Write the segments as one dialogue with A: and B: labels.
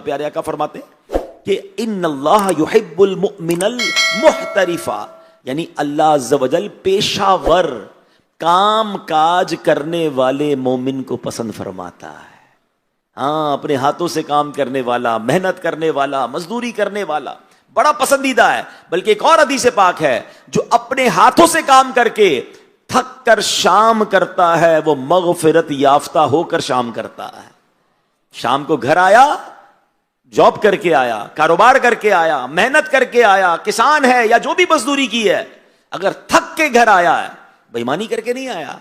A: پیارے آقا فرماتے ہیں کہ ان اللہ یحب المؤمن المحترفا، یعنی اللہ عز و جل پیشہ ور کام کاج کرنے والے مومن کو پسند فرماتا ہے۔ ہاں، اپنے ہاتھوں سے کام کرنے والا، محنت کرنے والا، مزدوری کرنے والا بڑا پسندیدہ ہے۔ بلکہ ایک اور حدیث پاک ہے، جو اپنے ہاتھوں سے کام کر کے تھک کر شام کرتا ہے وہ مغفرت یافتہ ہو کر شام کرتا ہے۔ شام کو گھر آیا، جاب کر کے آیا، کاروبار کر کے آیا، محنت کر کے آیا، کسان ہے یا جو بھی مزدوری کی ہے، اگر تھک کے گھر آیا ہے، بے ایمانی کر کے نہیں آیا،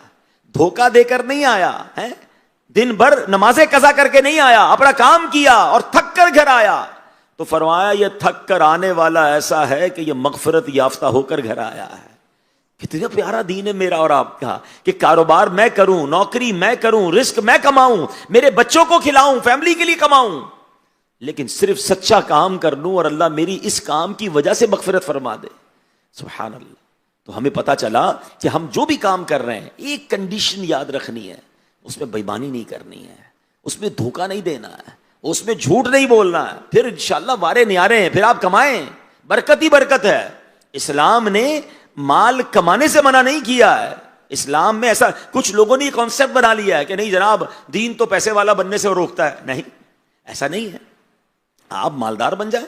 A: دھوکہ دے کر نہیں آیا ہے، دن بھر نمازیں قضا کر کے نہیں آیا، اپنا کام کیا اور تھک کر گھر آیا، تو فرمایا یہ تھک کر آنے والا ایسا ہے کہ یہ مغفرت یافتہ ہو کر گھر آیا ہے۔ کتنا پیارا دین ہے میرا اور آپ کا، کہ کاروبار میں کروں، نوکری میں کروں، رزق میں کماؤں، میرے بچوں کو کھلاؤں، فیملی کے لیے کماؤں، لیکن صرف سچا کام کر لوں اور اللہ میری اس کام کی وجہ سے مغفرت فرما دے۔ سبحان اللہ۔ تو ہمیں پتا چلا کہ ہم جو بھی کام کر رہے ہیں ایک کنڈیشن یاد رکھنی ہے، اس میں بے ایمانی نہیں کرنی ہے، اس میں دھوکہ نہیں دینا ہے، اس میں جھوٹ نہیں بولنا ہے، پھر انشاءاللہ وارے نیارے ہیں، پھر آپ کمائیں، برکت ہی برکت ہے۔ اسلام نے مال کمانے سے منع نہیں کیا ہے۔ اسلام میں ایسا کچھ لوگوں نے یہ کانسیپٹ بنا لیا ہے کہ نہیں جناب دین تو پیسے والا بننے سے روکتا ہے، نہیں، ایسا نہیں ہے۔ آپ مالدار بن جائیں،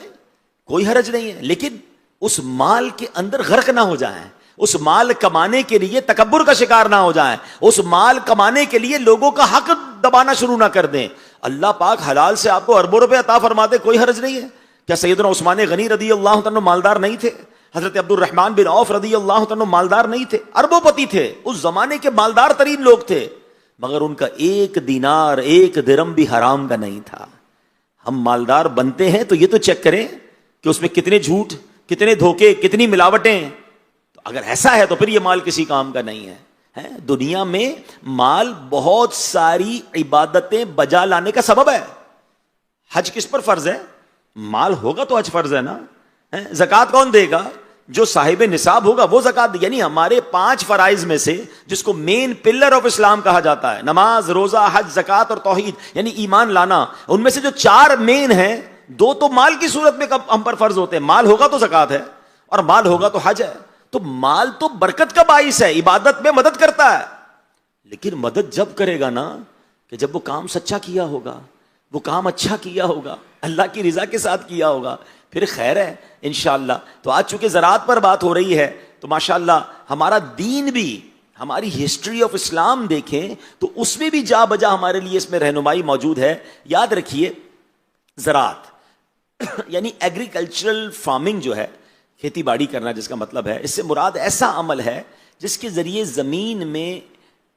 A: کوئی حرج نہیں ہے، لیکن اس مال کے اندر غرق نہ ہو جائیں، اس مال کمانے کے لیے تکبر کا شکار نہ ہو جائیں، اس مال کمانے کے لیے لوگوں کا حق دبانا شروع نہ کر دیں۔ اللہ پاک حلال سے آپ کو اربوں روپے عطا فرما دے، کوئی حرج نہیں ہے۔ کیا سیدنا عثمان غنی رضی اللہ عنہ مالدار نہیں تھے؟ حضرت عبد الرحمن بن عوف رضی اللہ عنہ مالدار نہیں تھے؟ اربوں پتی تھے، اس زمانے کے مالدار ترین لوگ تھے، مگر ان کا ایک دینار ایک درم بھی حرام کا نہیں تھا۔ ہم مالدار بنتے ہیں تو یہ تو چیک کریں کہ اس میں کتنے جھوٹ، کتنے دھوکے، کتنی ملاوٹیں۔ تو اگر ایسا ہے تو پھر یہ مال کسی کام کا نہیں ہے۔ دنیا میں مال بہت ساری عبادتیں بجا لانے کا سبب ہے۔ حج کس پر فرض ہے؟ مال ہوگا تو حج فرض ہے نا۔ زکوٰۃ کون دے گا؟ جو صاحب نصاب ہوگا وہ زکوٰۃ۔ یعنی ہمارے 5 فرائض میں سے جس کو مین پلر آف اسلام کہا جاتا ہے، نماز، روزہ، حج، زکوٰۃ اور توحید، یعنی ایمان لانا، ان میں سے جو 4 مین ہیں، 2 تو مال کی صورت میں ہم پر فرض ہوتے ہیں۔ مال ہوگا تو زکوٰۃ ہے اور مال ہوگا تو حج ہے۔ تو مال تو برکت کا باعث ہے، عبادت میں مدد کرتا ہے، لیکن مدد جب کرے گا نا کہ جب وہ کام سچا کیا ہوگا، وہ کام اچھا کیا ہوگا، اللہ کی رضا کے ساتھ کیا ہوگا، پھر خیر ہے انشاءاللہ۔ تو آج چونکہ زراعت پر بات ہو رہی ہے تو ماشاءاللہ ہمارا دین بھی، ہماری ہسٹری آف اسلام دیکھیں تو اس میں بھی جا بجا ہمارے لیے اس میں رہنمائی موجود ہے۔ یاد رکھیے زراعت یعنی ایگریکلچرل فارمنگ جو ہے، کھیتی باڑی کرنا جس کا مطلب ہے، اس سے مراد ایسا عمل ہے جس کے ذریعے زمین میں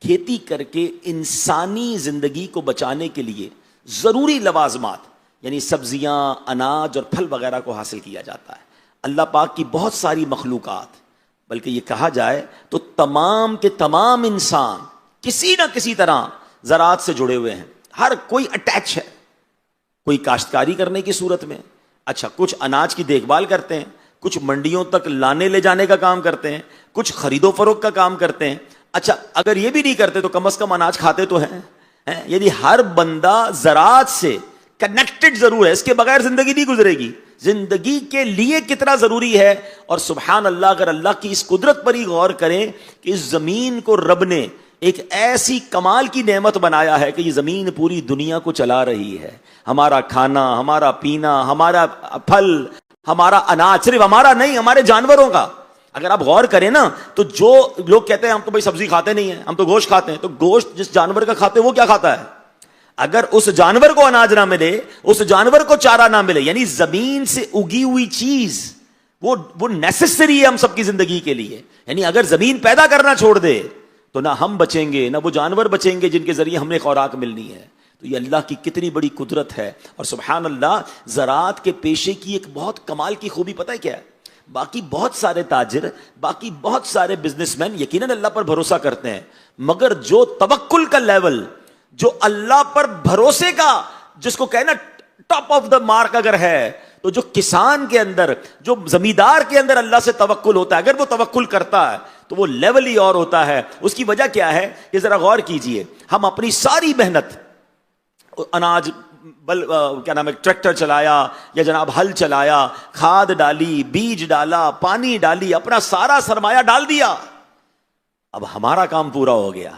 A: کھیتی کر کے انسانی زندگی کو بچانے کے لیے ضروری لوازمات یعنی سبزیاں، اناج اور پھل وغیرہ کو حاصل کیا جاتا ہے۔ اللہ پاک کی بہت ساری مخلوقات، بلکہ یہ کہا جائے تو تمام کے تمام انسان کسی نہ کسی طرح زراعت سے جڑے ہوئے ہیں، ہر کوئی اٹیچ ہے، کوئی کاشتکاری کرنے کی صورت میں، اچھا کچھ اناج کی دیکھ بھال کرتے ہیں، کچھ منڈیوں تک لانے لے جانے کا کام کرتے ہیں، کچھ خرید و فروخت کا کام کرتے ہیں، اچھا اگر یہ بھی نہیں کرتے تو کم از کم اناج کھاتے تو ہیں۔ یعنی ہر بندہ زراعت سے کنیکٹڈ ضرور ہے، اس کے بغیر زندگی نہیں گزرے گی۔ زندگی کے لیے کتنا ضروری ہے، اور سبحان اللہ اگر اللہ کی اس قدرت پر ہی غور کریں کہ اس زمین کو رب نے ایک ایسی کمال کی نعمت بنایا ہے کہ یہ زمین پوری دنیا کو چلا رہی ہے۔ ہمارا کھانا، ہمارا پینا، ہمارا پھل، ہمارا اناج صرف ہمارا نہیں، ہمارے جانوروں کا۔ اگر آپ غور کریں نا تو جو لوگ کہتے ہیں ہم تو بھائی سبزی کھاتے نہیں ہیں، ہم تو گوشت کھاتے ہیں، تو گوشت جس جانور کا کھاتے ہیں وہ کیا کھاتا ہے؟ اگر اس جانور کو اناج نہ ملے، اس جانور کو چارہ نہ ملے، یعنی زمین سے اگی ہوئی چیز وہ نیسیسری ہے ہم سب کی زندگی کے لیے۔ یعنی اگر زمین پیدا کرنا چھوڑ دے تو نہ ہم بچیں گے، نہ وہ جانور بچیں گے جن کے ذریعے ہم نے خوراک ملنی ہے۔ تو یہ اللہ کی کتنی بڑی قدرت ہے۔ اور سبحان اللہ زراعت کے پیشے کی ایک بہت کمال کی خوبی پتہ ہے کیا ہے؟ باقی بہت سارے تاجر، باقی بہت سارے بزنس مین یقیناً اللہ پر بھروسہ کرتے ہیں، مگر جو توکل کا لیول، جو اللہ پر بھروسے کا جس کو کہنا ٹاپ آف دا مارک اگر ہے، تو جو کسان کے اندر، جو زمیندار کے اندر اللہ سے توکل ہوتا ہے، اگر وہ توکل کرتا ہے تو وہ لیول ہی اور ہوتا ہے۔ اس کی وجہ کیا ہے کہ ذرا غور کیجئے، ہم اپنی ساری محنت اناج کیا نام ہے ٹریکٹر چلایا یا جناب ہل چلایا, کھاد ڈالی, بیج ڈالا, پانی ڈالی, اپنا سارا سرمایہ ڈال دیا. اب ہمارا کام پورا ہو گیا,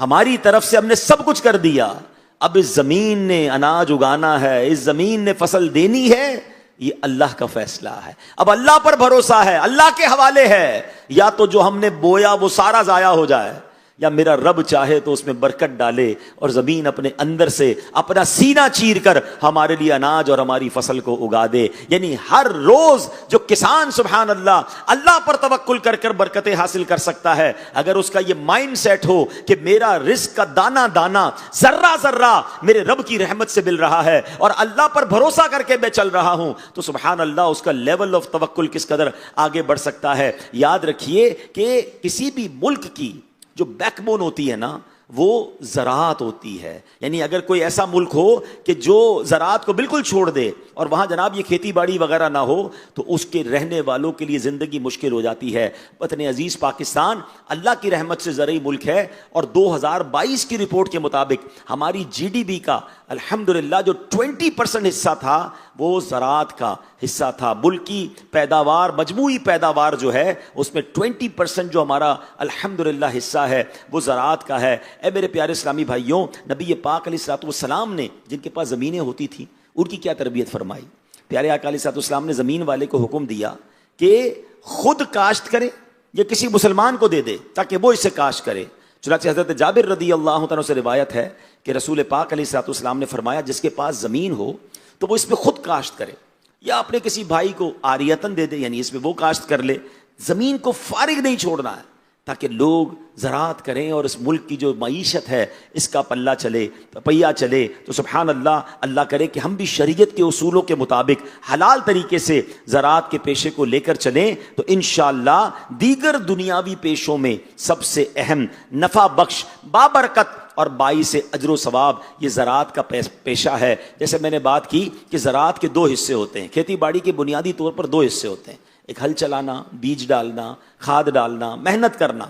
A: ہماری طرف سے ہم نے سب کچھ کر دیا. اب اس زمین نے اناج اگانا ہے, اس زمین نے فصل دینی ہے, یہ اللہ کا فیصلہ ہے. اب اللہ پر بھروسہ ہے, اللہ کے حوالے ہے. یا تو جو ہم نے بویا وہ سارا ضائع ہو جائے, یا میرا رب چاہے تو اس میں برکت ڈالے اور زمین اپنے اندر سے اپنا سینہ چیر کر ہمارے لیے اناج اور ہماری فصل کو اگا دے. یعنی ہر روز جو کسان سبحان اللہ پر توکل کر کر برکتیں حاصل کر سکتا ہے, اگر اس کا یہ مائنڈ سیٹ ہو کہ میرا رزق کا دانہ دانہ ذرہ ذرہ میرے رب کی رحمت سے مل رہا ہے اور اللہ پر بھروسہ کر کے میں چل رہا ہوں, تو سبحان اللہ اس کا لیول آف توکل کس قدر آگے بڑھ سکتا ہے. یاد رکھیے کہ کسی بھی ملک کی جو بیک بون ہوتی ہے نا, وہ زراعت ہوتی ہے. یعنی اگر کوئی ایسا ملک ہو کہ جو زراعت کو بالکل چھوڑ دے اور وہاں جناب یہ کھیتی باڑی وغیرہ نہ ہو, تو اس کے رہنے والوں کے لیے زندگی مشکل ہو جاتی ہے. وطن عزیز پاکستان اللہ کی رحمت سے زرعی ملک ہے, اور 2022 کی رپورٹ کے مطابق ہماری جی ڈی بی کا الحمدللہ جو 20% حصہ تھا وہ زراعت کا حصہ تھا. ملک کی پیداوار, مجموعی پیداوار جو ہے اس میں 20% جو ہمارا الحمدللہ حصہ ہے وہ زراعت کا ہے. اے میرے پیارے اسلامی بھائیوں, نبی پاک علیہ الصلوۃ والسلام نے جن کے پاس زمینیں ہوتی تھیں ان کی کیا تربیت فرمائی. پیارے آقا علیہ الصلوۃ والسلام نے زمین والے کو حکم دیا کہ خود کاشت کرے یا کسی مسلمان کو دے دے تاکہ وہ اس سے کاشت کرے. چنانچہ حضرت جابر رضی اللہ عنہ سے روایت ہے کہ رسول پاک علیہ الصلوۃ والسلام نے فرمایا جس کے پاس زمین ہو تو وہ اس پہ خود کاشت کرے یا اپنے کسی بھائی کو عاریتاً دے دے, یعنی اس میں وہ کاشت کر لے. زمین کو فارغ نہیں چھوڑنا ہے تاکہ لوگ زراعت کریں اور اس ملک کی جو معیشت ہے اس کا پلہ چلے, پہیہ چلے. تو سبحان اللہ, اللہ کرے کہ ہم بھی شریعت کے اصولوں کے مطابق حلال طریقے سے زراعت کے پیشے کو لے کر چلیں, تو انشاءاللہ دیگر دنیاوی پیشوں میں سب سے اہم, نفع بخش, بابرکت اور باعث اجر و ثواب یہ زراعت کا پیشہ ہے. جیسے میں نے بات کی کہ زراعت کے 2 حصے ہوتے ہیں, کھیتی باڑی کے بنیادی طور پر 2 حصے ہوتے ہیں, ایک ہل چلانا, بیج ڈالنا, کھاد ڈالنا, محنت کرنا.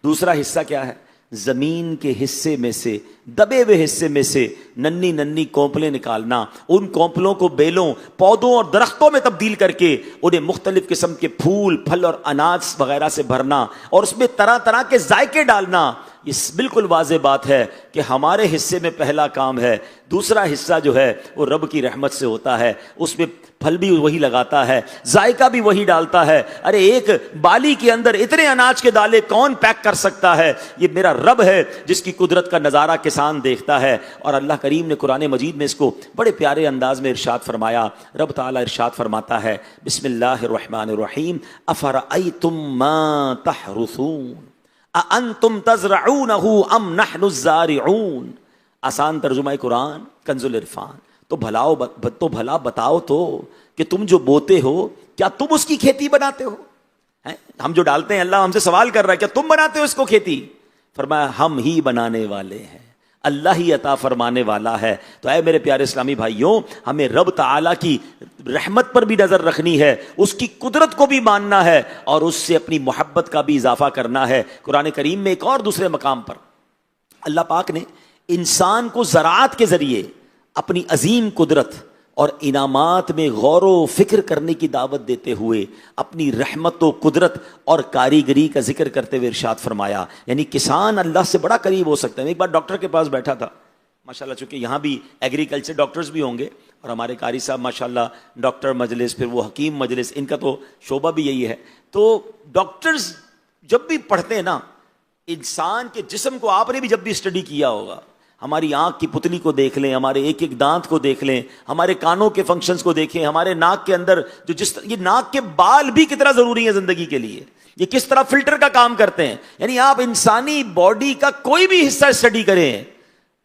A: دوسرا حصہ کیا ہے, زمین کے حصے میں سے, دبے ہوئے حصے میں سے ننی ننی کونپلیں نکالنا, ان کونپلوں کو بیلوں, پودوں اور درختوں میں تبدیل کر کے انہیں مختلف قسم کے پھول, پھل اور اناج وغیرہ سے بھرنا اور اس میں طرح طرح کے ذائقے ڈالنا. یہ بالکل واضح بات ہے کہ ہمارے حصے میں پہلا کام ہے, دوسرا حصہ جو ہے وہ رب کی رحمت سے ہوتا ہے. اس میں پھل بھی وہی لگاتا ہے, ذائقہ بھی وہی ڈالتا ہے. ارے ایک بالی کے اندر اتنے اناج کے دالے کون پیک کر سکتا ہے؟ یہ میرا رب ہے جس کی قدرت کا نظارہ کسان دیکھتا ہے. اور اللہ کریم نے قرآن مجید میں اس کو بڑے پیارے انداز میں ارشاد فرمایا. رب تعالیٰ ارشاد فرماتا ہے, بسم اللہ الرحمن الرحیم, افرأیتم ما تحرثون اانتم تزرعونہ ام نحن الزارعون. آسان ترجمہ قرآن کنز العرفان. تو بھلا بتاؤ تو کہ تم جو بوتے ہو کیا تم اس کی کھیتی بناتے ہو؟ ہم جو ڈالتے ہیں, اللہ ہم سے سوال کر رہا ہے کیا تم بناتے ہو اس کو کھیتی؟ فرمایا ہم ہی بنانے والے ہیں, اللہ ہی عطا فرمانے والا ہے. تو اے میرے پیارے اسلامی بھائیوں, ہمیں رب تعالیٰ کی رحمت پر بھی نظر رکھنی ہے, اس کی قدرت کو بھی ماننا ہے اور اس سے اپنی محبت کا بھی اضافہ کرنا ہے. قرآن کریم میں ایک اور دوسرے مقام پر اللہ پاک نے انسان کو زراعت کے ذریعے اپنی عظیم قدرت اور انعامات میں غور و فکر کرنے کی دعوت دیتے ہوئے اپنی رحمت و قدرت اور کاریگری کا ذکر کرتے ہوئے ارشاد فرمایا. یعنی کسان اللہ سے بڑا قریب ہو سکتا ہے. میں ایک بار ڈاکٹر کے پاس بیٹھا تھا, ماشاءاللہ, چونکہ یہاں بھی ایگریکلچر ڈاکٹرز بھی ہوں گے اور ہمارے قاری صاحب ماشاءاللہ ڈاکٹر مجلس, پھر وہ حکیم مجلس, ان کا تو شعبہ بھی یہی ہے. تو ڈاکٹرز جب بھی پڑھتے ہیں نا, انسان کے جسم کو آپ نے بھی جب بھی اسٹڈی کیا ہوگا, ہماری آنکھ کی پتلی کو دیکھ لیں, ہمارے ایک ایک دانت کو دیکھ لیں, ہمارے کانوں کے فنکشنز کو دیکھیں, ہمارے ناک کے اندر جو یہ ناک کے بال بھی کتنا ضروری ہے زندگی کے لیے, یہ کس طرح فلٹر کا کام کرتے ہیں. یعنی آپ انسانی باڈی کا کوئی بھی حصہ اسٹڈی کریں,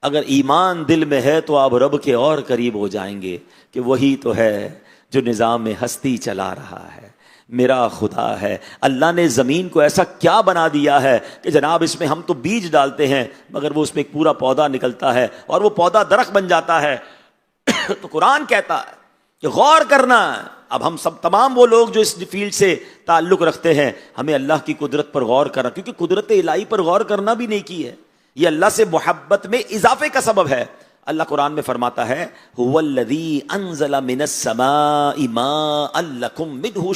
A: اگر ایمان دل میں ہے تو آپ رب کے اور قریب ہو جائیں گے کہ وہی تو ہے جو نظام ہستی چلا رہا ہے, میرا خدا ہے. اللہ نے زمین کو ایسا کیا بنا دیا ہے کہ جناب اس میں ہم تو بیج ڈالتے ہیں مگر وہ اس میں ایک پورا پودا نکلتا ہے اور وہ پودا درخت بن جاتا ہے. تو قرآن کہتا ہے کہ غور کرنا. اب ہم سب تمام وہ لوگ جو اس فیلڈ سے تعلق رکھتے ہیں, ہمیں اللہ کی قدرت پر غور کرنا, کیونکہ قدرت الہی پر غور کرنا بھی نیکی ہے, یہ اللہ سے محبت میں اضافے کا سبب ہے. اللہ قرآن میں فرماتا ہے هو الذی انزل من السماء ماء لکم منہ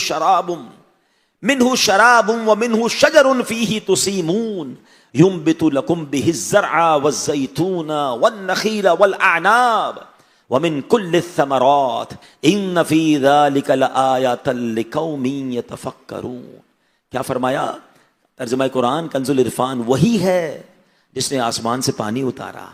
A: شراب ومنہ شجر فیہ تسیمون ينبت لكم به الزرع والزيتون والنخيل والأعناب ومن كل الثمرات إن في ذلك لآيات لقوم يتفكرون. کیا فرمایا؟ ترجمہ قرآن کنز العرفان وہی ہے جس نے آسمان سے پانی اتارا،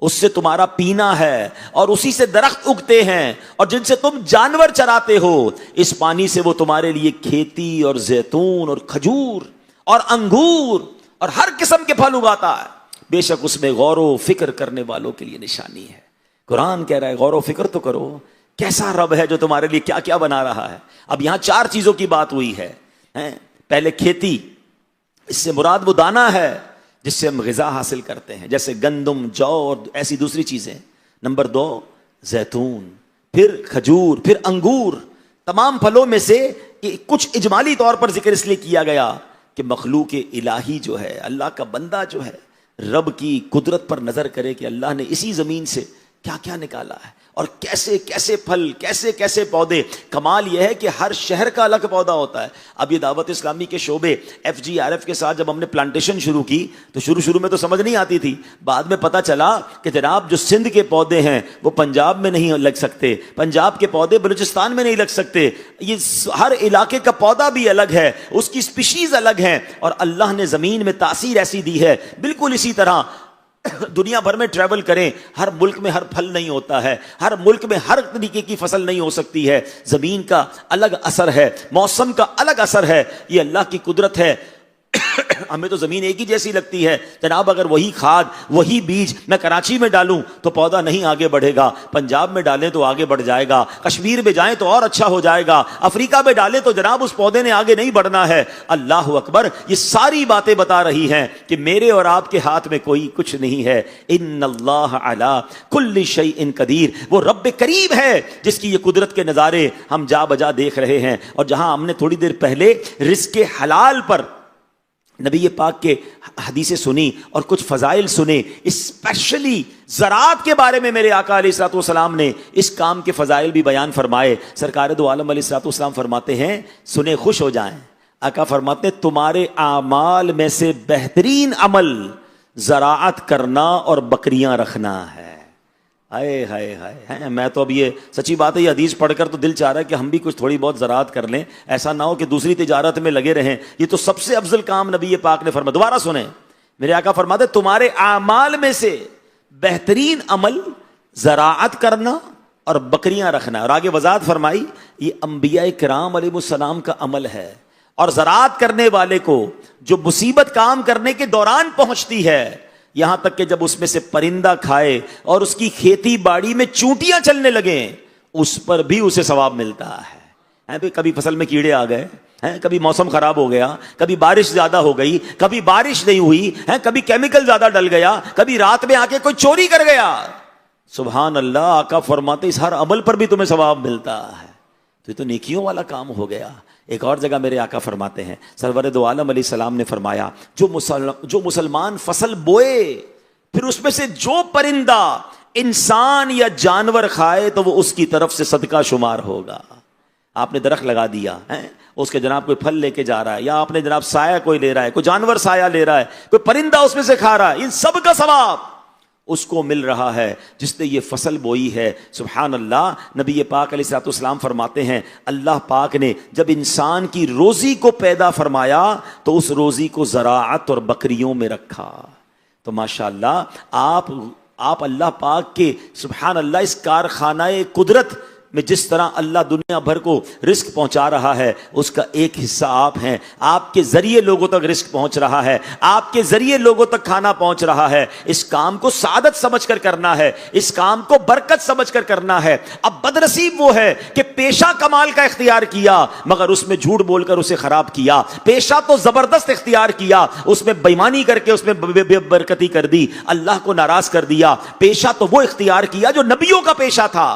A: اس سے تمہارا پینا ہے اور اسی سے درخت اگتے ہیں اور جن سے تم جانور چراتے ہو، اس پانی سے وہ تمہارے لیے کھیتی اور زیتون اور کھجور اور انگور اور ہر قسم کے پھل اگاتا ہے، بے شک اس میں غور و فکر کرنے والوں کے لیے نشانی ہے. قرآن کہہ رہا ہے غور و فکر تو کرو، کیسا رب ہے جو تمہارے لیے کیا کیا بنا رہا ہے. اب یہاں 4 چیزوں کی بات ہوئی ہے. پہلے کھیتی، اس سے مراد وہ دانہ ہے جس سے ہم غذا حاصل کرتے ہیں، جیسے گندم، جو اور ایسی دوسری چیزیں. نمبر 2 زیتون، پھر کھجور، پھر انگور. تمام پھلوں میں سے کچھ اجمالی طور پر ذکر اس لیے کیا گیا کہ مخلوق الہی جو ہے، اللہ کا بندہ جو ہے، رب کی قدرت پر نظر کرے کہ اللہ نے اسی زمین سے کیا کیا نکالا ہے اور کیسے کیسے پھل، کیسے کیسے پودے. کمال یہ ہے کہ ہر شہر کا الگ پودا ہوتا ہے. اب یہ دعوت اسلامی کے شعبے FGRF کے ساتھ جب ہم نے پلانٹیشن شروع کی تو شروع میں تو سمجھ نہیں آتی تھی. بعد میں پتہ چلا کہ جناب جو سندھ کے پودے ہیں وہ پنجاب میں نہیں لگ سکتے، پنجاب کے پودے بلوچستان میں نہیں لگ سکتے. یہ ہر علاقے کا پودا بھی الگ ہے، اس کی اسپیشیز الگ ہیں، اور اللہ نے زمین میں تاثیر ایسی دی ہے. بالکل اسی طرح دنیا بھر میں ٹریول کریں، ہر ملک میں ہر پھل نہیں ہوتا ہے، ہر ملک میں ہر طریقے کی فصل نہیں ہو سکتی ہے. زمین کا الگ اثر ہے، موسم کا الگ اثر ہے. یہ اللہ کی قدرت ہے. ہمیں تو زمین ایک ہی جیسی لگتی ہے جناب. اگر وہی کھاد، وہی بیج میں کراچی میں ڈالوں تو پودا نہیں آگے بڑھے گا، پنجاب میں ڈالیں تو آگے بڑھ جائے گا، کشمیر میں جائیں تو اور اچھا ہو جائے گا، افریقہ میں ڈالیں تو جناب اس پودے نے آگے نہیں بڑھنا ہے. اللہ اکبر. یہ ساری باتیں بتا رہی ہیں کہ میرے اور آپ کے ہاتھ میں کوئی کچھ نہیں ہے. ان اللہ علی کل شیء قدیر. وہ رب کریم ہے جس کی یہ قدرت کے نظارے ہم جا بجا دیکھ رہے ہیں. اور جہاں ہم نے تھوڑی دیر پہلے رزق حلال پر نبی پاک کے حدیثیں سنی اور کچھ فضائل سنے، اسپیشلی زراعت کے بارے میں میرے آقا علیہ الصلوۃ والسلام نے اس کام کے فضائل بھی بیان فرمائے. سرکار دو عالم علیہ الصلوۃ والسلام فرماتے ہیں، سنے خوش ہو جائیں. آقا فرماتے ہیں تمہارے اعمال میں سے بہترین عمل زراعت کرنا اور بکریاں رکھنا ہے. ہائے ہائے ہائے. میں تو اب یہ سچی بات ہے، یہ حدیث پڑھ کر تو دل چاہ رہا ہے کہ ہم بھی کچھ تھوڑی بہت زراعت کر لیں. ایسا نہ ہو کہ دوسری تجارت میں لگے رہیں. یہ تو سب سے افضل کام نبی پاک نے فرمایا. دوبارہ سنیں، میرے آقا فرماتے تمہارے اعمال میں سے بہترین عمل زراعت کرنا اور بکریاں رکھنا. اور آگے وضاحت فرمائی یہ انبیاء کرام علیہ السلام کا عمل ہے. اور زراعت کرنے والے کو جو مصیبت کام کرنے کے دوران پہنچتی ہے، یہاں تک کہ جب اس میں سے پرندہ کھائے اور اس کی کھیتی باڑی میں چونٹیاں چلنے لگیں، اس پر بھی اسے ثواب ملتا ہے. کبھی فصل میں کیڑے آ گئے، کبھی موسم خراب ہو گیا، کبھی بارش زیادہ ہو گئی، کبھی بارش نہیں ہوئی، کبھی کیمیکل زیادہ ڈل گیا، کبھی رات میں آ کے کوئی چوری کر گیا. سبحان اللہ. آقا فرماتے اس ہر عمل پر بھی تمہیں ثواب ملتا ہے. تو یہ تو نیکیوں والا کام ہو گیا. ایک اور جگہ میرے آقا فرماتے ہیں، سرور دو عالم علیہ السلام نے فرمایا جو مسلمان فصل بوئے پھر اس میں سے جو پرندہ انسان یا جانور کھائے تو وہ اس کی طرف سے صدقہ شمار ہوگا. آپ نے درخت لگا دیا، اس کے جناب کوئی پھل لے کے جا رہا ہے، یا آپ نے جناب سایہ کوئی لے رہا ہے، کوئی جانور سایہ لے رہا ہے، کوئی پرندہ اس میں سے کھا رہا ہے، ان سب کا ثواب اس کو مل رہا ہے جس نے یہ فصل بوئی ہے. سبحان اللہ. نبی پاک علیہ الصلوۃ والسلام فرماتے ہیں اللہ پاک نے جب انسان کی روزی کو پیدا فرمایا تو اس روزی کو زراعت اور بکریوں میں رکھا. تو ماشاءاللہ آپ اللہ پاک کے سبحان اللہ اس کارخانہ قدرت میں جس طرح اللہ دنیا بھر کو رزق پہنچا رہا ہے، اس کا ایک حصہ آپ ہیں. آپ کے ذریعے لوگوں تک رزق پہنچ رہا ہے، آپ کے ذریعے لوگوں تک کھانا پہنچ رہا ہے. اس کام کو سعادت سمجھ کر کرنا ہے، اس کام کو برکت سمجھ کر کرنا ہے. اب بدنصیب وہ ہے کہ پیشہ کمال کا اختیار کیا مگر اس میں جھوٹ بول کر اسے خراب کیا. پیشہ تو زبردست اختیار کیا، اس میں بےمانی کر کے اس میں بے برکتی کر دی، اللہ کو ناراض کر دیا. پیشہ تو وہ اختیار کیا جو نبیوں کا پیشہ تھا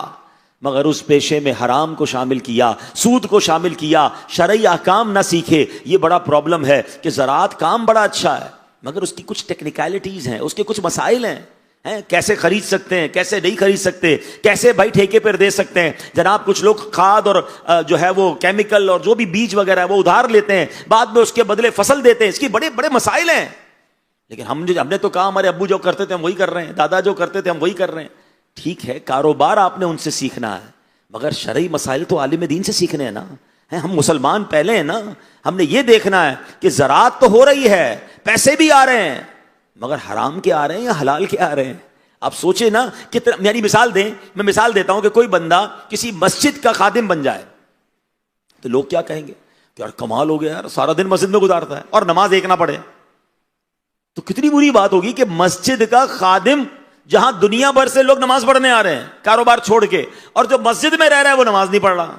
A: مگر اس پیشے میں حرام کو شامل کیا، سود کو شامل کیا، شرعی احکام نہ سیکھے. یہ بڑا پرابلم ہے کہ زراعت کام بڑا اچھا ہے مگر اس کی کچھ ٹیکنیکلٹیز ہیں، اس کے کچھ مسائل ہیں. ہیں کیسے خرید سکتے ہیں, کیسے نہیں خرید سکتے, کیسے بھائی ٹھیکے پر دے سکتے ہیں. جناب کچھ لوگ کھاد اور جو ہے وہ کیمیکل اور جو بھی بیج وغیرہ ہے وہ ادھار لیتے ہیں, بعد میں اس کے بدلے فصل دیتے ہیں. اس کی بڑے بڑے مسائل ہیں. لیکن ہم نے تو کہا ہمارے ابو جو کرتے تھے ہم وہی کر رہے ہیں, دادا جو کرتے تھے ہم وہی کر رہے ہیں. ٹھیک ہے, کاروبار آپ نے ان سے سیکھنا ہے, مگر شرعی مسائل تو عالم دین سے سیکھنے ہیں نا. ہم مسلمان پہلے ہیں نا, ہم نے یہ دیکھنا ہے کہ زراعت تو ہو رہی ہے, پیسے بھی آ رہے ہیں, مگر حرام کے آ رہے ہیں یا حلال کے آ رہے ہیں. آپ سوچیں نا کہ یعنی میں مثال دیتا ہوں کہ کوئی بندہ کسی مسجد کا خادم بن جائے تو لوگ کیا کہیں گے کہ یار کمال ہو گیا یار, سارا دن مسجد میں گزارتا ہے اور نماز ایک نہ پڑھے. تو کتنی بری بات ہوگی کہ مسجد کا خادم جہاں دنیا بھر سے لوگ نماز پڑھنے آ رہے ہیں کاروبار چھوڑ کے, اور جو مسجد میں رہ رہا ہے وہ نماز نہیں پڑھ رہا,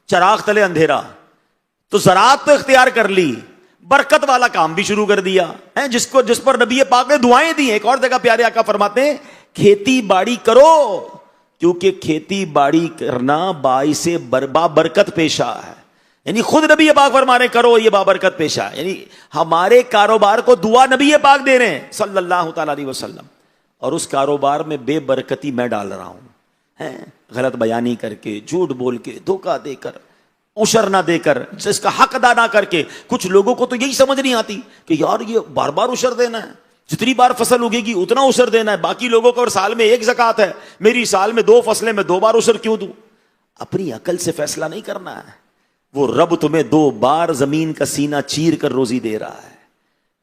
A: چراغ تلے اندھیرا. تو زراعت تو اختیار کر لی, برکت والا کام بھی شروع کر دیا ہے, جس پر نبی پاک نے دعائیں دی ہیں. ایک اور جگہ پیارے آقا فرماتے ہیں کھیتی باڑی کرو, کیونکہ کھیتی باڑی کرنا باعث برکت پیشہ ہے. یعنی خود نبی پاک فرما رہے ہیں کرو, یہ بابرکت پیشہ ہے. یعنی ہمارے کاروبار کو دعا نبی پاک دے رہے ہیں صلی اللہ تعالی علیہ وسلم, اور اس کاروبار میں بے برکتی میں ڈال رہا ہوں, غلط بیانی کر کے, جھوٹ بول کے, دھوکہ دے کر, عشر نہ دے کر, جس کا حق ادا نہ کر کے. کچھ لوگوں کو تو یہی سمجھ نہیں آتی کہ یار یہ بار بار عشر دینا ہے, جتنی بار فصل اگے گی اتنا عشر دینا ہے. باقی لوگوں کو سال میں ایک زکات ہے, میری سال میں 2 فصلیں میں 2 بار عشر کیوں دوں؟ اپنی عقل سے فیصلہ نہیں کرنا ہے. وہ رب تمہیں 2 بار زمین کا سینہ چیر کر روزی دے رہا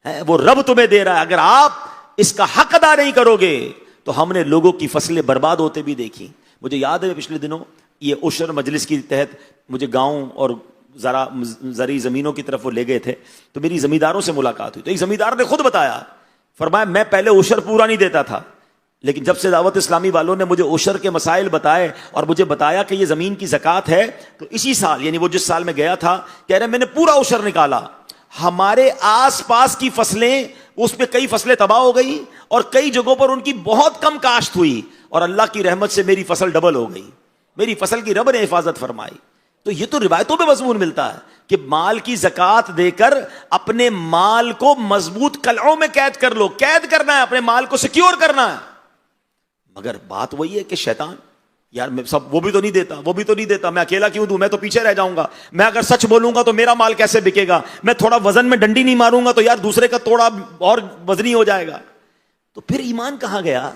A: ہے, وہ رب تمہیں دے رہا ہے. اگر آپ اس کا حق ادا نہیں کرو گے تو ہم نے لوگوں کی فصلیں برباد ہوتے بھی دیکھی. مجھے یاد ہے پچھلے دنوں یہ عشر مجلس کی تحت مجھے گاؤں اور زرعی زمینوں کی طرف وہ لے گئے تھے, تو میری زمینداروں سے ملاقات ہوئی. تو ایک زمیندار نے خود بتایا, فرمایا میں پہلے عشر پورا نہیں دیتا تھا, لیکن جب سے دعوت اسلامی والوں نے مجھے عشر کے مسائل بتائے اور مجھے بتایا کہ یہ زمین کی زکات ہے, تو اسی سال یعنی وہ جس سال میں گیا تھا کہہ رہے میں نے پورا عشر نکالا. ہمارے آس پاس کی فصلیں, اس پہ کئی فصلیں تباہ ہو گئی اور کئی جگہوں پر ان کی بہت کم کاشت ہوئی, اور اللہ کی رحمت سے میری فصل ڈبل ہو گئی. میری فصل کی رب نے حفاظت فرمائی. تو یہ تو روایتوں میں مضمون ملتا ہے کہ مال کی زکات دے کر اپنے مال کو مضبوط قلعوں میں قید کر لو. قید کرنا ہے, اپنے مال کو سیکیور کرنا ہے. مگر بات وہی ہے کہ شیطان یار میں سب وہ بھی تو نہیں دیتا, وہ بھی تو نہیں دیتا, میں اکیلا کیوں دوں, میں تو پیچھے رہ جاؤں گا, میں اگر سچ بولوں گا تو میرا مال کیسے بکے گا, میں تھوڑا وزن میں ڈنڈی نہیں ماروں گا تو یار دوسرے کا توڑا اور وزنی ہو جائے گا. تو پھر ایمان کہاں گیا,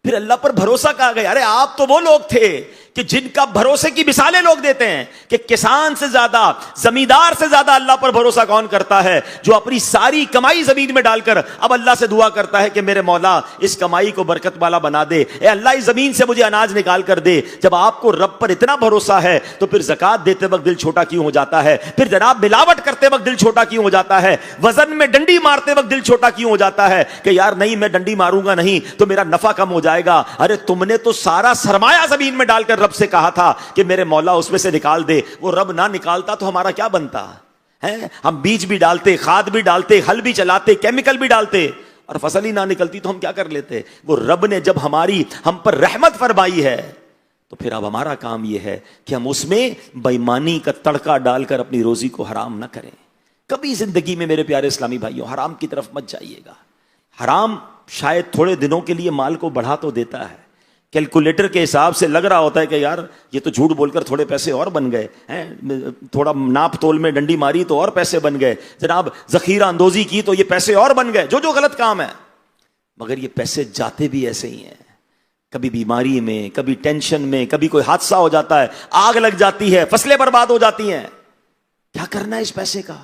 A: پھر اللہ پر بھروسہ کہاں گیا. ارے آپ تو وہ لوگ تھے کہ جن کا بھروسے کی مثالیں لوگ دیتے ہیں کہ کسان سے زیادہ, زمیندار سے زیادہ اللہ پر بھروسہ کون کرتا ہے؟ جو اپنی ساری کمائی زمین میں ڈال کر اب اللہ سے دعا کرتا ہے کہ میرے مولا اس کمائی کو برکت والا بنا دے, اے اللہ اس زمین سے مجھے اناج نکال کر دے. جب آپ کو رب پر اتنا بھروسہ ہے تو پھر زکات دیتے وقت دل چھوٹا کیوں ہو جاتا ہے؟ پھر جناب ملاوٹ کرتے وقت دل چھوٹا کیوں ہو جاتا ہے؟ وزن میں ڈنڈی مارتے وقت دل چھوٹا کیوں ہو جاتا ہے کہ یار نہیں میں ڈنڈی ماروں گا نہیں تو میرا نفع کم ہو جائے گا؟ ارے تم نے تو سارا سرمایہ زمین میں ڈال کر رب سے کہا تھا کہ میرے مولا اس میں سے نکال دے. وہ رب نہ نکالتا تو ہمارا کیا بنتا ہے؟ ہم بیج بھی ڈالتے, کھاد بھی ڈالتے, ہل بھی چلاتے, کیمیکل بھی ڈالتے, اور فصل ہی نہ نکلتی تو ہم کیا کر لیتے؟ وہ رب نے جب ہم پر رحمت فرمائی ہے تو پھر اب ہمارا کام یہ ہے کہ ہم اس میں بے ایمانی کا تڑکا ڈال کر اپنی روزی کو حرام نہ کریں. کبھی زندگی میں میرے پیارے اسلامی بھائیوں حرام کی طرف مت جائیے گا. حرام شاید تھوڑے دنوں کے لیے مال کو بڑھا تو دیتا ہے, کیلکولیٹر کے حساب سے لگ رہا ہوتا ہے کہ یار یہ تو جھوٹ بول کر تھوڑے پیسے اور بن گئے ہیں, تھوڑا ناپ تول میں ڈنڈی ماری تو اور پیسے بن گئے, جناب ذخیرہ اندوزی کی تو یہ پیسے اور بن گئے, جو غلط کام ہے. مگر یہ پیسے جاتے بھی ایسے ہی ہیں, کبھی بیماری میں, کبھی ٹینشن میں, کبھی کوئی حادثہ ہو جاتا ہے, آگ لگ جاتی ہے, فصلیں برباد ہو جاتی ہیں. کیا کرنا ہے اس پیسے کا؟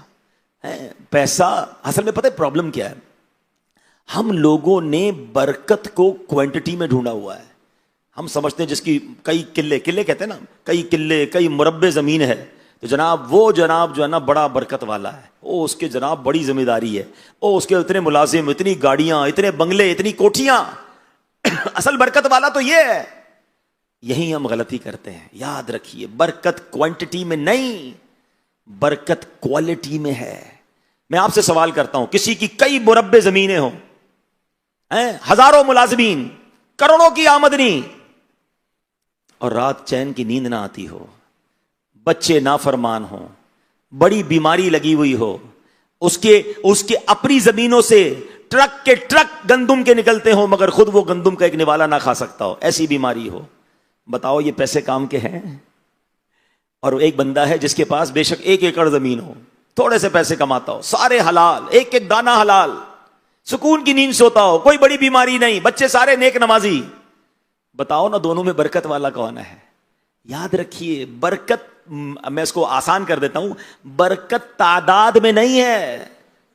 A: پیسہ اصل میں پتہ ہے پرابلم کیا ہے؟ ہم لوگوں نے برکت کو کوانٹٹی میں ڈھونڈا ہوا ہے. ہم سمجھتے ہیں جس کی کئی قلے کہتے ہیں نا, کئی قلے, کئی مربع زمین ہے تو جناب وہ جناب جو ہے نا بڑا برکت والا ہے, وہ اس کے جناب بڑی ذمہ داری ہے, وہ اس کے اتنے ملازم, اتنی گاڑیاں, اتنے بنگلے, اتنی کوٹھیاں. اصل برکت والا تو یہ ہے. یہی ہم غلطی کرتے ہیں. یاد رکھیے برکت کوانٹٹی میں نہیں, برکت کوالٹی میں ہے. میں آپ سے سوال کرتا ہوں, کسی کی کئی مربع زمینیں ہوں, ہزاروں ملازمین, کروڑوں کی آمدنی, اور رات چین کی نیند نہ آتی ہو, بچے نافرمان ہوں, بڑی بیماری لگی ہوئی ہو, اس کے اپنی زمینوں سے ٹرک کے ٹرک گندم کے نکلتے ہوں مگر خود وہ گندم کا ایک نوالا نہ کھا سکتا ہو، ایسی بیماری ہو، بتاؤ یہ پیسے کام کے ہیں؟ اور ایک بندہ ہے جس کے پاس بے شک 1 ایکڑ زمین ہو، تھوڑے سے پیسے کماتا ہو، سارے حلال، ایک ایک دانہ حلال، سکون کی نیند سوتا ہو، کوئی بڑی بیماری نہیں، بچے سارے نیک نمازی، بتاؤ نا دونوں میں برکت والا کون ہے؟ یاد رکھیے برکت، میں اس کو آسان کر دیتا ہوں، برکت تعداد میں نہیں ہے،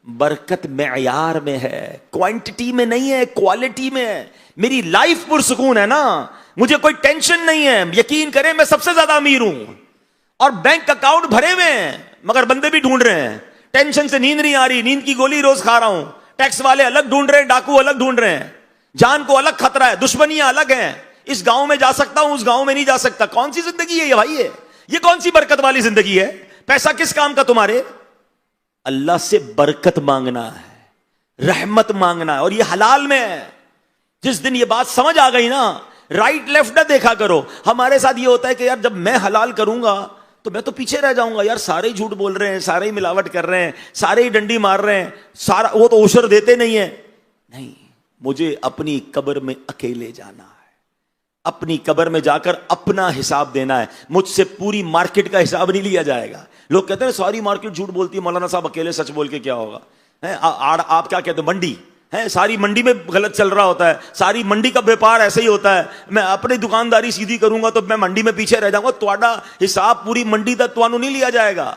A: برکت معیار میں ہے، کوانٹٹی میں نہیں ہے، کوالٹی میں ہے۔ میری لائف پرسکون ہے نا، مجھے کوئی ٹینشن نہیں ہے، یقین کریں میں سب سے زیادہ امیر ہوں اور بینک اکاؤنٹ بھرے ہوئے ہیں مگر بندے بھی ڈھونڈ رہے ہیں، ٹینشن سے نیند نہیں آ رہی، نیند کی گولی روز کھا رہا ہوں، ٹیکس والے الگ ڈھونڈ رہے ہیں، ڈاکو الگ ڈھونڈ رہے ہیں، جان کو الگ خطرہ ہے، دشمنیاں الگ ہیں، اس گاؤں میں جا سکتا ہوں اس گاؤں میں نہیں جا سکتا۔ کون سی زندگی ہے یہ بھائی؟ یہ کون سی برکت والی زندگی ہے؟ پیسہ کس کام کا تمہارے؟ اللہ سے برکت مانگنا ہے، رحمت مانگنا ہے، اور یہ حلال میں ہے۔ جس دن یہ بات سمجھ آ گئی نا، رائٹ لیفٹ نہ دیکھا کرو۔ ہمارے ساتھ یہ ہوتا ہے کہ یار جب میں حلال کروں گا تو میں تو پیچھے رہ جاؤں گا، یار سارے ہی جھوٹ بول رہے ہیں، سارے ہی ملاوٹ کر رہے ہیں، سارے ہی ڈنڈی مار رہے ہیں، سارا وہ تو عشر دیتے نہیں ہیں۔ نہیں، مجھے اپنی قبر میں اکیلے جانا ہے، اپنی قبر میں جا کر اپنا حساب دینا ہے، مجھ سے پوری مارکیٹ کا حساب نہیں لیا جائے گا۔ لوگ کہتے ہیں ساری مارکیٹ جھوٹ بولتی ہے، مولانا صاحب اکیلے سچ بول کے کیا ہوگا؟ آپ کیا کہتے ہیں؟ منڈی ہے، ساری منڈی میں غلط چل رہا ہوتا ہے، ساری منڈی کا بیپار ایسے ہی ہوتا ہے، میں اپنی دکانداری سیدھی کروں گا تو میں منڈی میں پیچھے رہ جاؤں گا، تھوڑا حساب پوری منڈی تک تو نہیں لیا جائے گا۔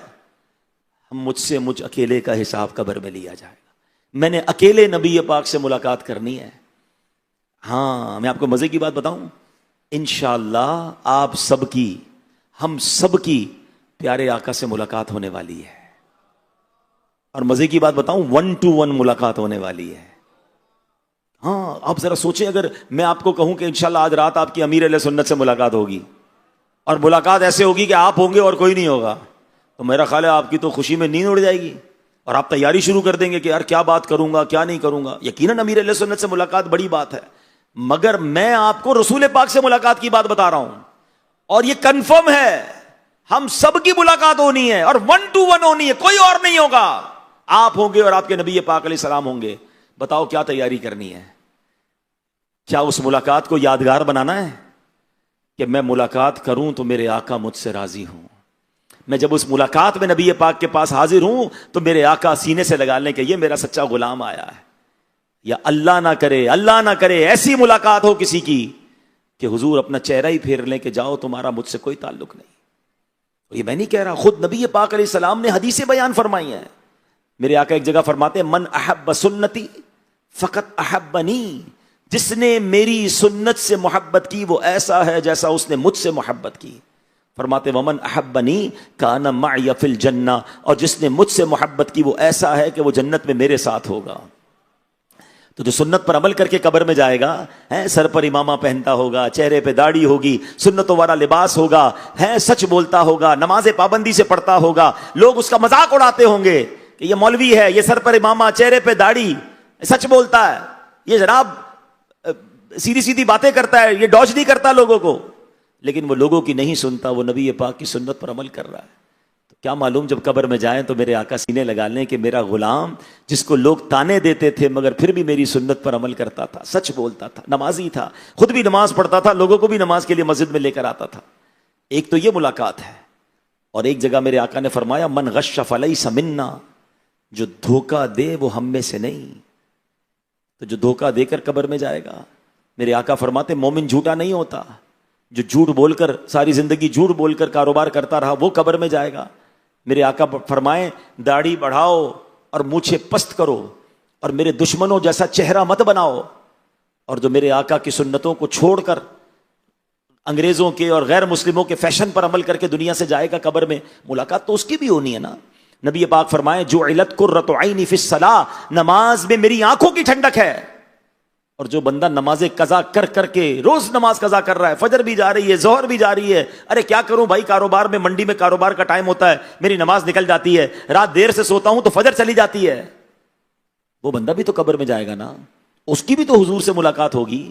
A: مجھ اکیلے کا حساب قبر میں لیا جائے گا۔ میں نے اکیلے نبی پاک سے ملاقات کرنی ہے۔ ہاں، میں آپ کو مزے کی بات بتاؤں، انشاءاللہ آپ سب کی، ہم سب کی پیارے آقا سے ملاقات ہونے والی ہے، اور مزے کی بات بتاؤں 1 to 1 ملاقات ہونے والی ہے۔ ہاں، آپ ذرا سوچیں، اگر میں آپ کو کہوں کہ انشاءاللہ آج رات آپ کی امیر اہل سنت سے ملاقات ہوگی، اور ملاقات ایسے ہوگی کہ آپ ہوں گے اور کوئی نہیں ہوگا، تو میرا خیال ہے آپ کی تو خوشی میں نیند اڑ جائے گی، اور آپ تیاری شروع کر دیں گے کہ یار کیا بات کروں گا کیا نہیں کروں گا۔ یقیناً امیر اہل سنت سے ملاقات بڑی بات ہے، مگر میں آپ کو رسول پاک سے ملاقات کی بات بتا رہا ہوں، اور یہ کنفرم ہے، ہم سب کی ملاقات ہونی ہے، اور 1 to 1 ہونی ہے، کوئی اور نہیں ہوگا۔ آپ ہوں گے اور آپ کے نبی پاک علیہ السلام ہوں گے۔ بتاؤ کیا تیاری کرنی ہے؟ کیا اس ملاقات کو یادگار بنانا ہے کہ میں ملاقات کروں تو میرے آقا مجھ سے راضی ہوں، میں جب اس ملاقات میں نبی پاک کے پاس حاضر ہوں تو میرے آقا سینے سے لگا لیں کہ یہ میرا سچا غلام آیا ہے۔ یا اللہ نہ کرے ایسی ملاقات ہو کسی کی کہ حضور اپنا چہرہ ہی پھیر لیں کہ جاؤ تمہارا مجھ سے کوئی تعلق نہیں۔ یہ میں نہیں کہہ رہا، خود نبی پاک علیہ السلام نے حدیثیں بیان فرمائی ہیں۔ میرے آقا ایک جگہ فرماتے ہیں من احب سنتی فقط احبنی، جس نے میری سنت سے محبت کی وہ ایسا ہے جیسا اس نے مجھ سے محبت کی۔ فرماتے ومن احبنی کان معی فی الجنہ، اور جس نے مجھ سے محبت کی وہ ایسا ہے کہ وہ جنت میں میرے ساتھ ہوگا۔ تو جو سنت پر عمل کر کے قبر میں جائے گا، سر پر امامہ پہنتا ہوگا، چہرے پہ داڑھی ہوگی، سنتوں والا لباس ہوگا، سچ بولتا ہوگا، نماز پابندی سے پڑھتا ہوگا، لوگ اس کا مذاق اڑاتے ہوں گے کہ یہ مولوی ہے، یہ سر پر امامہ، چہرے پہ داڑھی، سچ بولتا ہے، یہ جناب سیدھی سیدھی باتیں کرتا ہے، یہ ڈاج نہیں کرتا لوگوں کو، لیکن وہ لوگوں کی نہیں سنتا، وہ نبی پاک کی سنت پر عمل کر رہا ہے۔ تو کیا معلوم جب قبر میں جائیں تو میرے آقا سینے لگا لیں کہ میرا غلام جس کو لوگ تانے دیتے تھے مگر پھر بھی میری سنت پر عمل کرتا تھا، سچ بولتا تھا، نمازی تھا، خود بھی نماز پڑھتا تھا، لوگوں کو بھی نماز کے لیے مسجد میں لے کر آتا تھا۔ ایک تو یہ ملاقات ہے، اور ایک جگہ میرے آقا نے فرمایا من غش فلیس منا، جو دھوکہ دے وہ ہم میں سے نہیں۔ تو جو دھوکہ دے کر قبر میں جائے گا، میرے آقا فرماتے مومن جھوٹا نہیں ہوتا، جو جھوٹ بول کر ساری زندگی جھوٹ بول کر کاروبار کرتا رہا وہ قبر میں جائے گا۔ میرے آقا فرمائیں داڑھی بڑھاؤ اور مونچھیں پست کرو، اور میرے دشمنوں جیسا چہرہ مت بناؤ، اور جو میرے آقا کی سنتوں کو چھوڑ کر انگریزوں کے اور غیر مسلموں کے فیشن پر عمل کر کے دنیا سے جائے گا قبر میں، ملاقات تو اس کی بھی ہونی ہے نا۔ نبی پاک فرمائیں جو علت قرۃ عینی فی الصلاۃ، نماز میں میری آنکھوں کی ٹھنڈک ہے۔ اور جو بندہ نمازیں قضا کر کر کے روز نماز قضا کر رہا ہے، فجر بھی جا رہی ہے، ظہر بھی جا رہی ہے، ارے کیا کروں بھائی، کاروبار میں منڈی میں کاروبار کا ٹائم ہوتا ہے، میری نماز نکل جاتی ہے، رات دیر سے سوتا ہوں تو فجر چلی جاتی ہے، وہ بندہ بھی تو قبر میں جائے گا نا، اس کی بھی تو حضور سے ملاقات ہوگی۔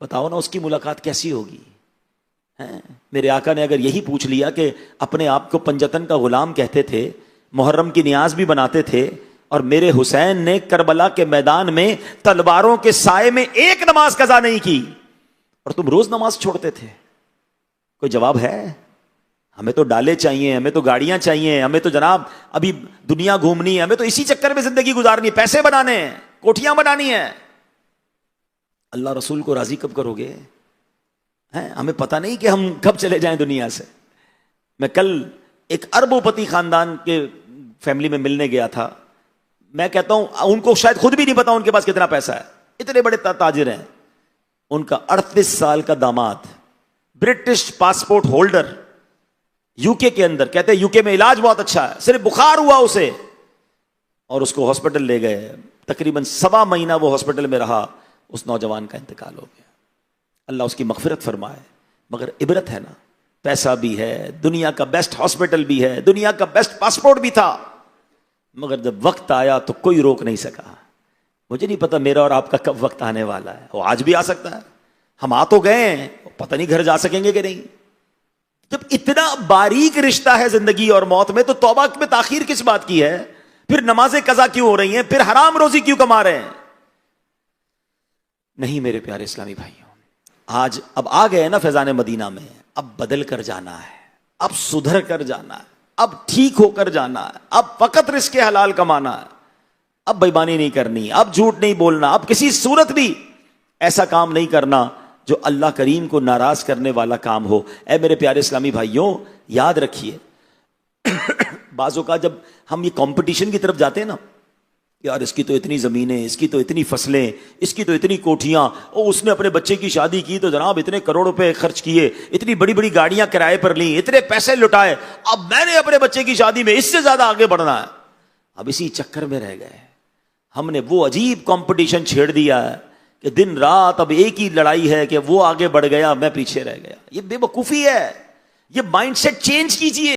A: بتاؤ نا اس کی ملاقات کیسی ہوگی؟ میرے آقا نے اگر یہی پوچھ لیا کہ اپنے آپ کو پنجتن کا غلام کہتے تھے، محرم کی نیاز بھی بناتے تھے، اور میرے حسین نے کربلا کے میدان میں تلواروں کے سائے میں ایک نماز قضا نہیں کی، اور تم روز نماز چھوڑتے تھے۔ کوئی جواب ہے؟ ہمیں تو ڈالے چاہیے، ہمیں تو گاڑیاں چاہیے، ہمیں تو جناب ابھی دنیا گھومنی ہے، ہمیں تو اسی چکر میں زندگی گزارنی ہے، پیسے بنانے ہیں، کوٹھیاں بنانی ہیں۔ اللہ رسول کو راضی کب کرو گے؟ ہمیں پتہ نہیں کہ ہم کب چلے جائیں دنیا سے۔ میں کل ایک اربوں پتی خاندان کے فیملی میں ملنے گیا تھا، میں کہتا ہوں ان کو شاید خود بھی نہیں پتا ان کے پاس کتنا پیسہ ہے، اتنے بڑے تاجر ہیں۔ ان کا 38 سال کا داماد برٹش پاسپورٹ ہولڈر، یو کے اندر، کہتے ہیں یو کے میں علاج بہت اچھا ہے، صرف بخار ہوا اسے اور اس کو ہاسپٹل لے گئے، تقریباً 1.25 مہینہ وہ ہاسپٹل میں رہا، اس نوجوان کا انتقال ہو گیا۔ اللہ اس کی مغفرت فرمائے۔ مگر عبرت ہے نا، پیسہ بھی ہے، دنیا کا بیسٹ ہاسپٹل بھی ہے، دنیا کا بیسٹ پاسپورٹ بھی تھا، مگر جب وقت آیا تو کوئی روک نہیں سکا۔ مجھے نہیں پتا میرا اور آپ کا کب وقت آنے والا ہے، وہ آج بھی آ سکتا ہے۔ ہم آ تو گئے ہیں، پتہ نہیں گھر جا سکیں گے کہ نہیں۔ جب اتنا باریک رشتہ ہے زندگی اور موت میں، تو توبہ میں تاخیر کس بات کی ہے؟ پھر نمازیں قضا کیوں ہو رہی ہیں؟ پھر حرام روزی کیوں کما رہے ہیں؟ نہیں میرے پیارے اسلامی بھائیوں، آج اب آ گئے نا فیضان مدینہ میں، اب بدل کر جانا ہے، اب سدھر کر جانا ہے، اب ٹھیک ہو کر جانا ہے، اب فقط رزق حلال کمانا ہے، اب بےایمانی نہیں کرنی، اب جھوٹ نہیں بولنا، اب کسی صورت بھی ایسا کام نہیں کرنا جو اللہ کریم کو ناراض کرنے والا کام ہو۔ اے میرے پیارے اسلامی بھائیوں، یاد رکھیے بعضوں کا جب ہم یہ کمپٹیشن کی طرف جاتے ہیں نا، یار اس کی تو اتنی زمینیں، اس کی تو اتنی فصلیں، اس کی تو اتنی کوٹھیاں، اور اس نے اپنے بچے کی شادی کی تو جناب اتنے کروڑ روپے خرچ کیے، اتنی بڑی بڑی گاڑیاں کرائے پر لیں، اتنے پیسے لٹائے، اب میں نے اپنے بچے کی شادی میں اس سے زیادہ آگے بڑھنا ہے۔ اب اسی چکر میں رہ گئے، ہم نے وہ عجیب کمپٹیشن چھیڑ دیا ہے کہ دن رات اب ایک ہی لڑائی ہے کہ وہ آگے بڑھ گیا، میں پیچھے رہ گیا۔ یہ بے وقوفی ہے، یہ مائنڈ سیٹ چینج کیجئے۔